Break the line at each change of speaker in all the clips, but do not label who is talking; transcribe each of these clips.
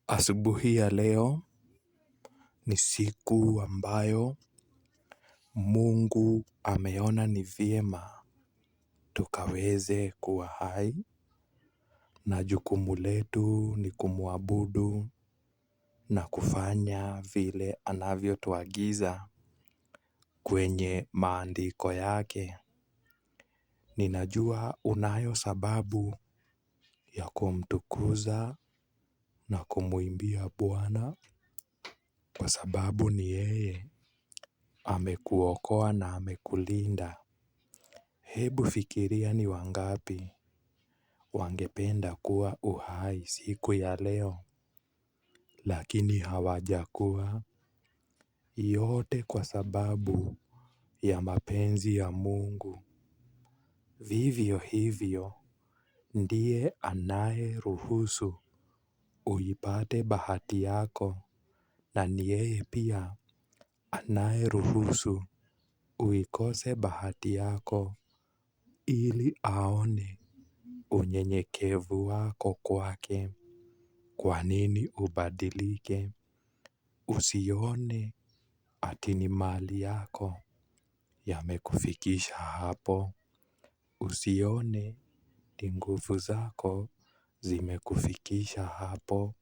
Asubuhi ya leo ni siku ambayo Mungu ameona ni vyema tukaweze kuwa hai, na jukumu letu ni kumuabudu na kufanya vile anavyotuagiza kwenye maandiko yake. Ninajua unayo sababu ya kumtukuza na kumuimbia Bwana, kwa sababu ni yeye amekuokoa na amekulinda. Hebu fikiria ni wangapi wangependa kuwa uhai siku ya leo, lakini hawajakuwa. Yote kwa sababu ya mapenzi ya Mungu. Vivyo hivyo ndiye anayeruhusu uipate bahati yako, na ni yeye pia anayeruhusu uikose bahati yako, ili aone unyenyekevu wako kwake. Kwa nini ubadilike? Usione ati ni mali yako yamekufikisha hapo. Usione ni nguvu zako zimekufikisha hapo.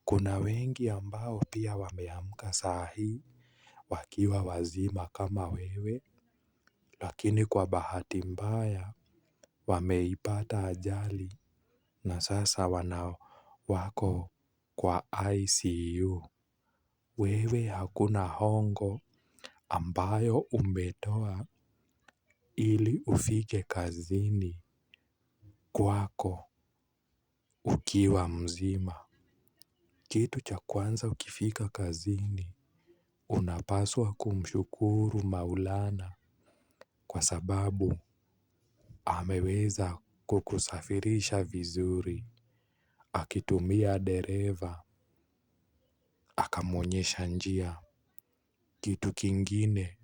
Kuna wengi ambao pia wameamka saa hii wakiwa wazima kama wewe, lakini kwa bahati mbaya wameipata ajali na sasa wako kwa ICU. Wewe hakuna hongo ambayo umetoa ili ufike kazini kwako ukiwa mzima. Kitu cha kwanza ukifika kazini, unapaswa kumshukuru Maulana kwa sababu ameweza kukusafirisha vizuri, akitumia dereva akamwonyesha njia. Kitu kingine,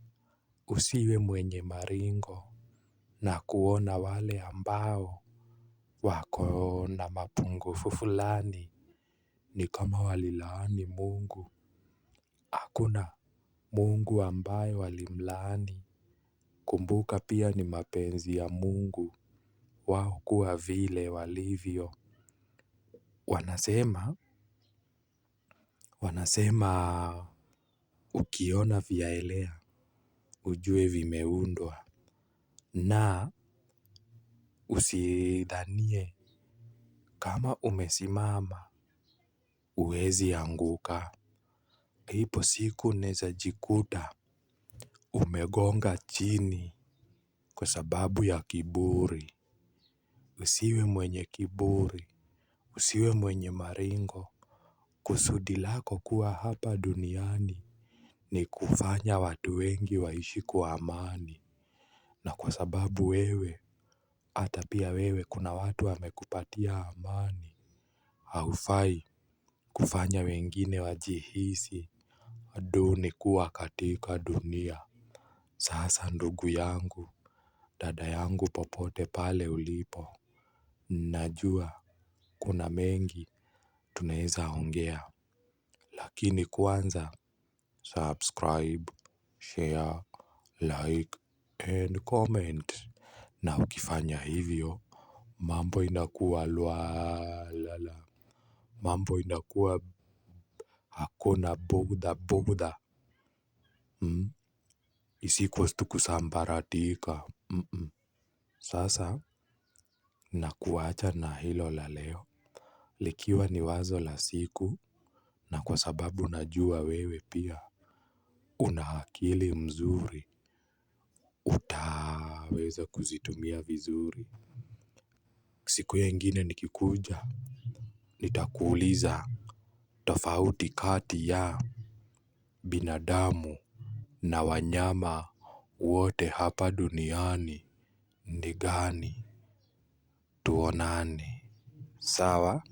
usiwe mwenye maringo na kuona wale ambao wako na mapungufu fulani ni kama walilaani Mungu. Hakuna Mungu ambaye walimlaani. Kumbuka pia ni mapenzi ya Mungu wao kuwa vile walivyo. Wanasema ukiona vyaelea ujue vimeundwa, na usidhanie kama umesimama huwezi anguka. Ipo siku unaweza jikuta umegonga chini kwa sababu ya kiburi. Usiwe mwenye kiburi, usiwe mwenye maringo. Kusudi lako kuwa hapa duniani ni kufanya watu wengi waishi kwa amani. Na kwa sababu wewe, hata pia wewe kuna watu wamekupatia amani, haufai kufanya wengine wajihisi duni kuwa katika dunia. Sasa ndugu yangu, dada yangu, popote pale ulipo, najua kuna mengi tunaweza ongea, lakini kwanza subscribe, share, like and comment. Na ukifanya hivyo mambo inakuwa lwalala, mambo inakuwa hakuna bugdha. Isikuwe tu kusambaratika. Sasa nakuacha na hilo la leo, likiwa ni wazo la siku, na kwa sababu najua wewe pia una akili mzuri, utaweza kuzitumia vizuri. Siku ingine nikikuja, nitakuuliza tofauti kati ya binadamu na wanyama wote hapa duniani ni gani? Tuonane. Sawa?